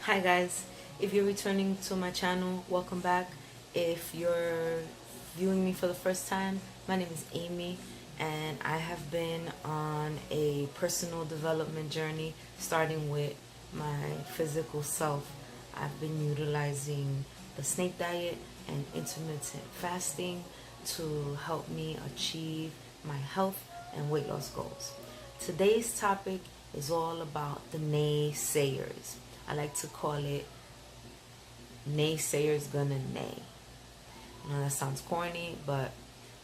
Hi guys, if you're returning to my channel, welcome back. If you're viewing me for the first time, my name is Amy and I have been on a personal development journey starting with my physical self. I've been utilizing the snake diet and intermittent fasting to help me achieve my health and weight loss goals. Today's topic is all about the naysayers. I like to call it naysayers gonna nay. I know that sounds corny, but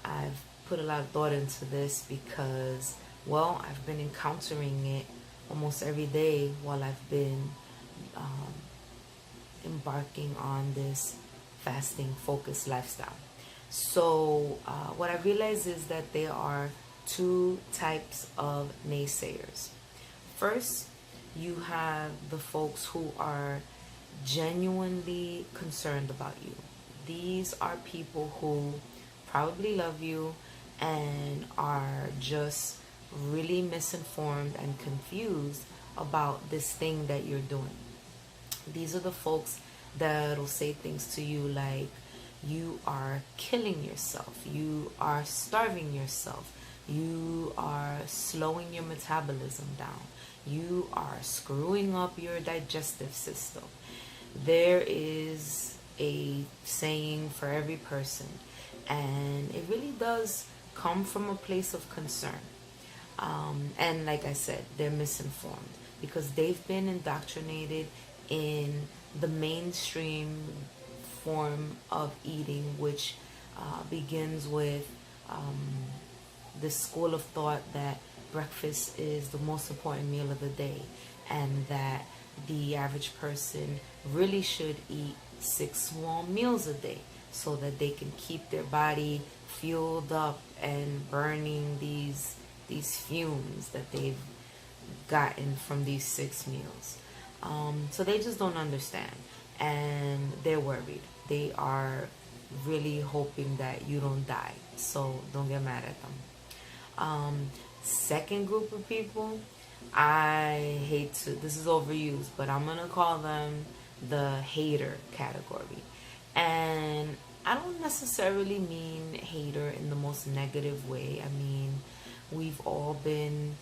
I've put a lot of thought into this because, well, I've been encountering it almost every day while I've been embarking on this fasting focused lifestyle. So what I realize is that there are two types of naysayers. First, you have the folks who are genuinely concerned about you. These are people who probably love you and are just really misinformed and confused about this thing that you're doing. These are the folks that will say things to you like, you are killing yourself, you are starving yourself, you are slowing your metabolism down, you are screwing up your digestive system. There is a saying for every person, and it really does come from a place of concern. And like I said, they're misinformed because they've been indoctrinated in the mainstream form of eating, which begins with this school of thought that breakfast is the most important meal of the day and that the average person really should eat 6 small meals a day so that they can keep their body fueled up and burning these fumes that they've gotten from these 6 meals. So they just don't understand and they're worried. They are really hoping that you don't die, so don't get mad at them. Second group of people, I hate to, this is overused, but I'm gonna call them the hater category. And I don't necessarily mean hater in the most negative way. I mean, we've all been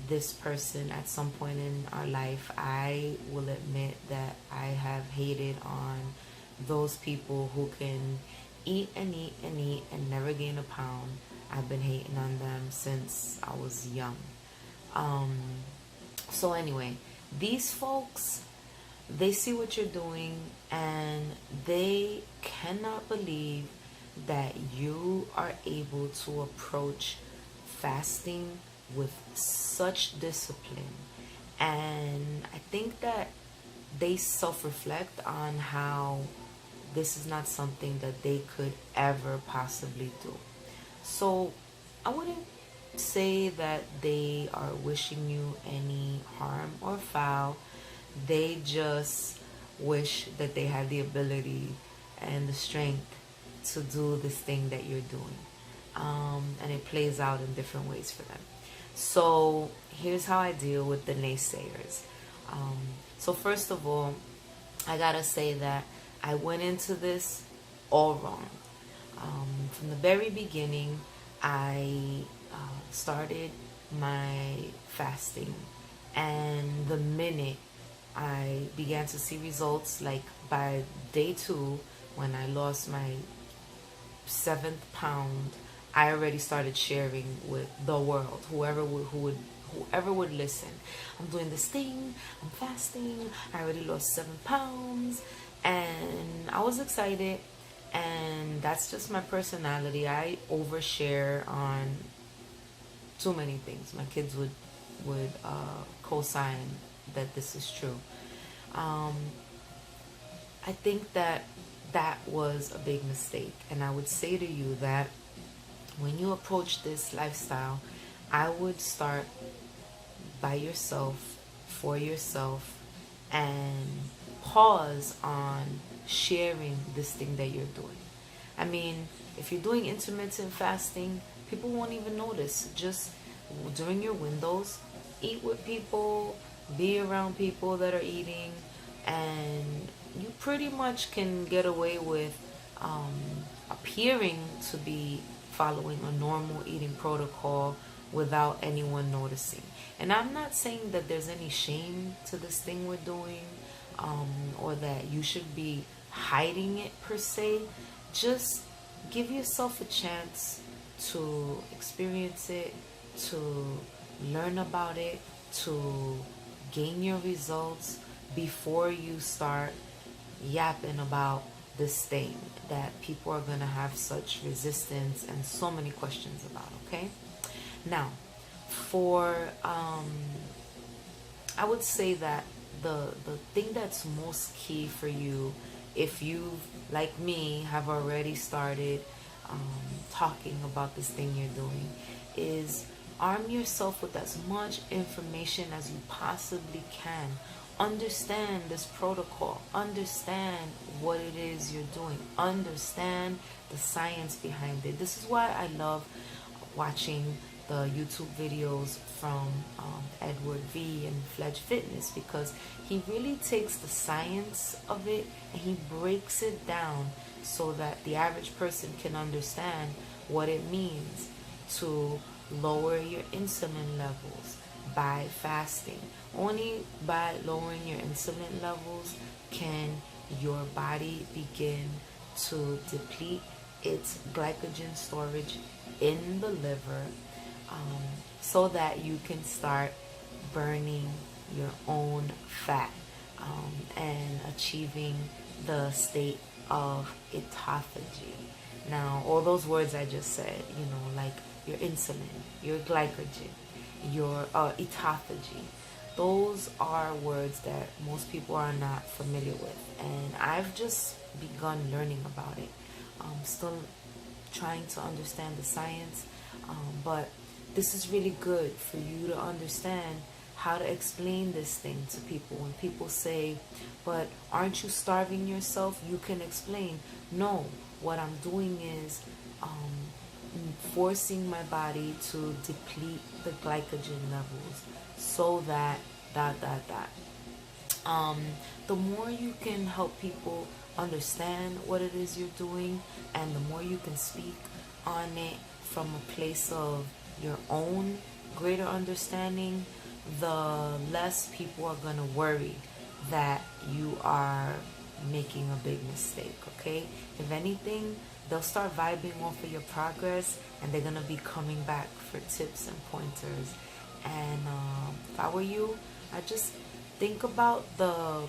this person at some point in our life. I will admit that I have hated on those people who can eat and eat and eat and never gain a pound. I've been hating on them since I was young. So anyway, these folks, they see what you're doing and they cannot believe that you are able to approach fasting with such discipline. And I think that they self-reflect on how this is not something that they could ever possibly do. So I wouldn't say that they are wishing you any harm or foul. They just wish that they had the ability and the strength to do this thing that you're doing. And it plays out in different ways for them. So here's how I deal with the naysayers. So first of all, I gotta say that I went into this all wrong. From the very beginning, I started my fasting, and the minute I began to see results, like by day 2, when I lost my 7th pound, I already started sharing with the world, whoever would listen. I'm doing this thing, I'm fasting, I already lost 7 pounds, and I was excited. And that's just my personality. I overshare on too many things. My kids would co-sign that this is true. I think that was a big mistake, and I would say to you that when you approach this lifestyle, I would start by yourself, for yourself, and pause on sharing this thing that you're doing. I mean, if you're doing intermittent fasting, people won't even notice. Just during your windows, eat with people, be around people that are eating, and you pretty much can get away with um, appearing to be following a normal eating protocol without anyone noticing. And I'm not saying that there's any shame to this thing we're doing, or that you should be hiding it per se. Just give yourself a chance to experience it, to learn about it, to gain your results before you start yapping about this thing that people are going to have such resistance and so many questions about. Okay, now for I would say that the thing that's most key for you, if you, like me, have already started talking about this thing you're doing, is arm yourself with as much information as you possibly can. Understand this protocol. Understand what it is you're doing. Understand the science behind it. This is why I love watching the YouTube videos from Edward V and Fledge Fitness, because he really takes the science of it and he breaks it down so that the average person can understand what it means to lower your insulin levels by fasting. Only by lowering your insulin levels can your body begin to deplete its glycogen storage in the liver, so that you can start burning your own fat, and achieving the state of autophagy. Now, all those words I just said, like your insulin, your glycogen, your autophagy, those are words that most people are not familiar with, and I've just begun learning about it. I'm still trying to understand the science, but this is really good for you to understand how to explain this thing to people. When people say, but aren't you starving yourself? You can explain, no, what I'm doing is forcing my body to deplete the glycogen levels so that the more you can help people understand what it is you're doing, and the more you can speak on it from a place of your own greater understanding, the less people are going to worry that you are making a big mistake. Okay, if anything, they'll start vibing off of your progress, and they're going to be coming back for tips and pointers. And if I were you, I just think about the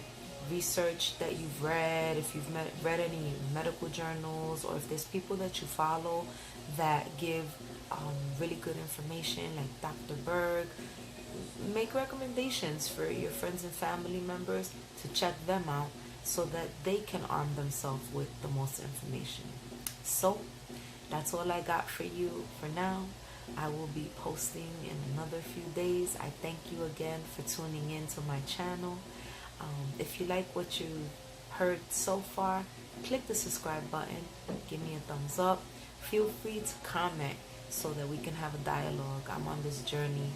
research that you've read, if you've read any medical journals, or if there's people that you follow that give really good information, like Dr. Berg. Make recommendations for your friends and family members to check them out so that they can arm themselves with the most information. So that's all I got for you for now. I will be posting in another few days. I thank you again for tuning in to my channel. If you like what you heard so far, click the subscribe button, give me a thumbs up. Feel free to comment so that we can have a dialogue. I'm on this journey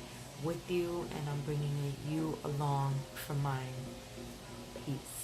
with you, and I'm bringing you along for mine. Peace.